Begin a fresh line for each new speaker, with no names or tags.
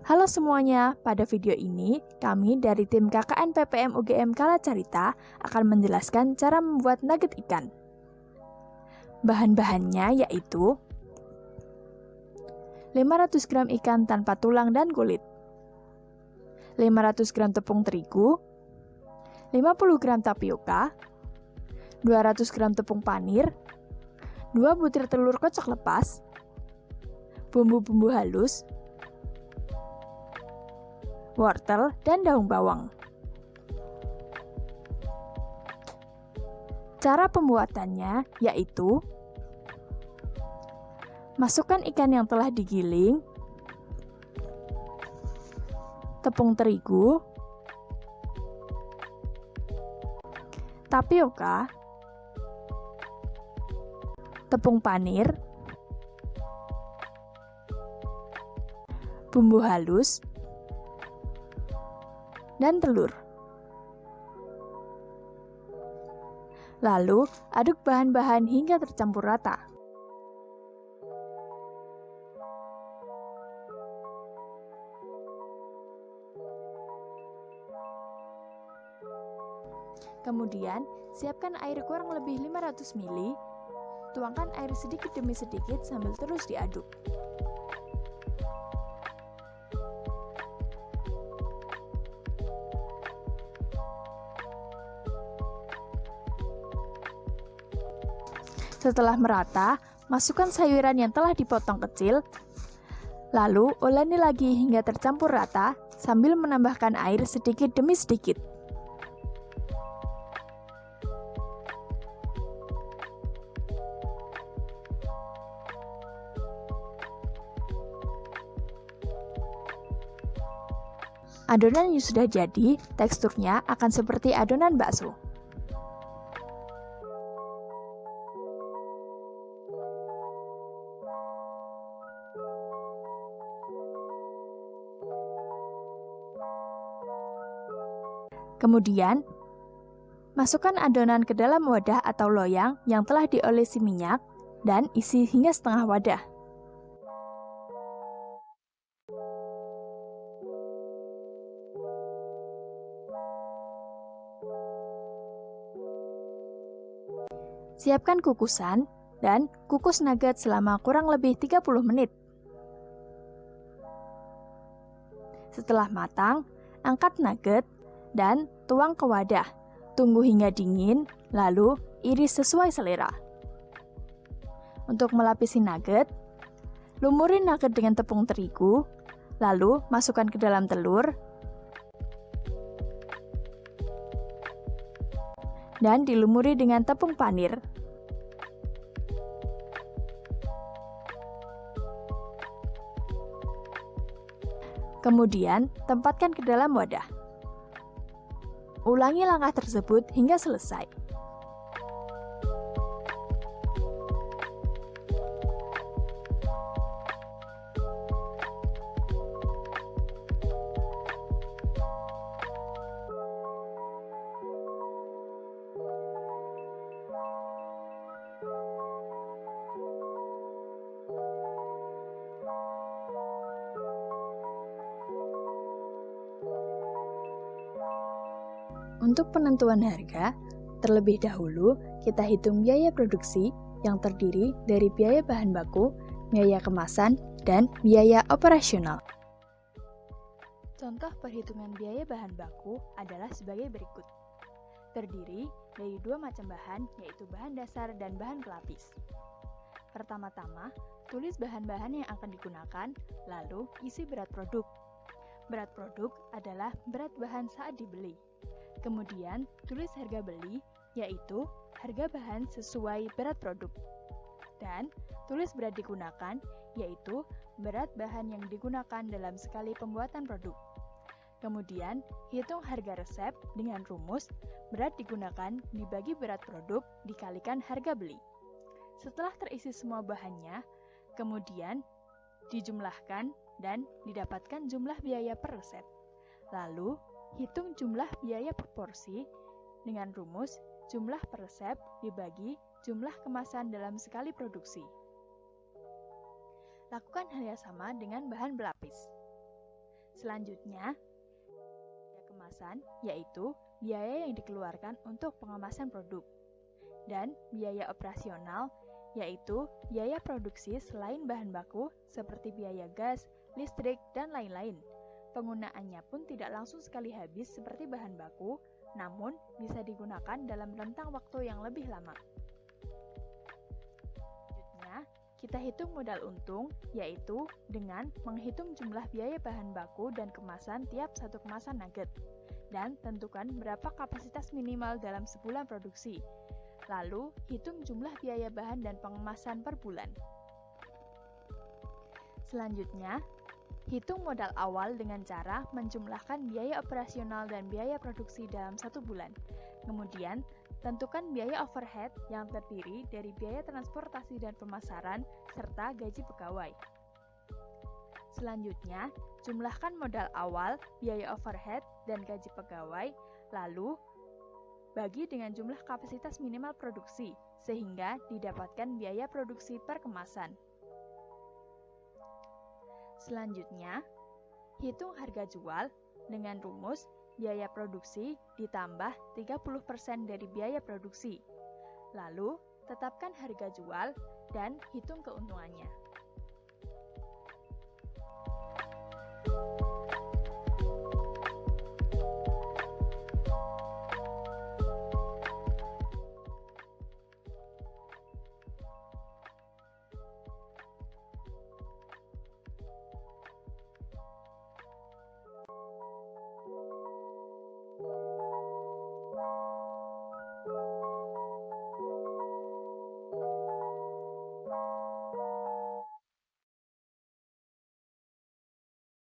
Halo semuanya, pada video ini kami dari tim KKN PPM UGM Kalacarita akan menjelaskan cara membuat nugget ikan. Bahan-bahannya yaitu 500 gram ikan tanpa tulang dan kulit, 500 gram tepung terigu, 50 gram tapioka, 200 gram tepung panir, 2 butir telur kocok lepas, bumbu-bumbu halus, wortel, dan daun bawang. Cara pembuatannya yaitu masukkan ikan yang telah digiling, tepung terigu, tapioka, tepung panir, bumbu halus, dan telur. Lalu, aduk bahan-bahan hingga tercampur rata. Kemudian, siapkan air kurang lebih 500 ml. Tuangkan air sedikit demi sedikit sambil terus diaduk. Setelah merata, masukkan sayuran yang telah dipotong kecil, lalu uleni lagi hingga tercampur rata sambil menambahkan air sedikit demi sedikit. Adonan yang sudah jadi, teksturnya akan seperti adonan bakso. Kemudian, masukkan adonan ke dalam wadah atau loyang yang telah diolesi minyak dan isi hingga setengah wadah. Siapkan kukusan dan kukus nugget selama kurang lebih 30 menit. Setelah matang, angkat nugget dan tuang ke wadah. Tunggu hingga dingin, lalu iris sesuai selera. Untuk melapisi nugget, lumuri nugget dengan tepung terigu, lalu masukkan ke dalam telur, dan dilumuri dengan tepung panir. Kemudian, tempatkan ke dalam wadah. Ulangi langkah tersebut hingga selesai. Untuk penentuan harga, terlebih dahulu kita hitung biaya produksi yang terdiri dari biaya bahan baku, biaya kemasan, dan biaya operasional. Contoh perhitungan biaya bahan baku adalah sebagai berikut. Terdiri dari dua macam bahan, yaitu bahan dasar dan bahan pelapis. Pertama-tama, tulis bahan-bahan yang akan digunakan, lalu isi berat produk. Berat produk adalah berat bahan saat dibeli. Kemudian, tulis harga beli, yaitu harga bahan sesuai berat produk. Dan, tulis berat digunakan, yaitu berat bahan yang digunakan dalam sekali pembuatan produk. Kemudian, hitung harga resep dengan rumus berat digunakan dibagi berat produk dikalikan harga beli. Setelah terisi semua bahannya, kemudian dijumlahkan dan didapatkan jumlah biaya per resep. Lalu, hitung jumlah biaya per porsi dengan rumus jumlah per resep dibagi jumlah kemasan dalam sekali produksi. Lakukan hal yang sama dengan bahan pelapis. Selanjutnya, biaya kemasan yaitu biaya yang dikeluarkan untuk pengemasan produk. Dan biaya operasional yaitu biaya produksi selain bahan baku seperti biaya gas, listrik, dan lain-lain. Penggunaannya pun tidak langsung sekali habis seperti bahan baku, namun bisa digunakan dalam rentang waktu yang lebih lama. Selanjutnya, kita hitung modal untung, yaitu dengan menghitung jumlah biaya bahan baku dan kemasan tiap satu kemasan nugget, dan tentukan berapa kapasitas minimal dalam sebulan produksi. Lalu, hitung jumlah biaya bahan dan pengemasan per bulan. Selanjutnya, hitung modal awal dengan cara menjumlahkan biaya operasional dan biaya produksi dalam satu bulan. Kemudian, tentukan biaya overhead yang terdiri dari biaya transportasi dan pemasaran, serta gaji pegawai. Selanjutnya, jumlahkan modal awal, biaya overhead, dan gaji pegawai, lalu bagi dengan jumlah kapasitas minimal produksi, sehingga didapatkan biaya produksi per kemasan. Selanjutnya, hitung harga jual dengan rumus biaya produksi ditambah 30% dari biaya produksi. Lalu, tetapkan harga jual dan hitung keuntungannya.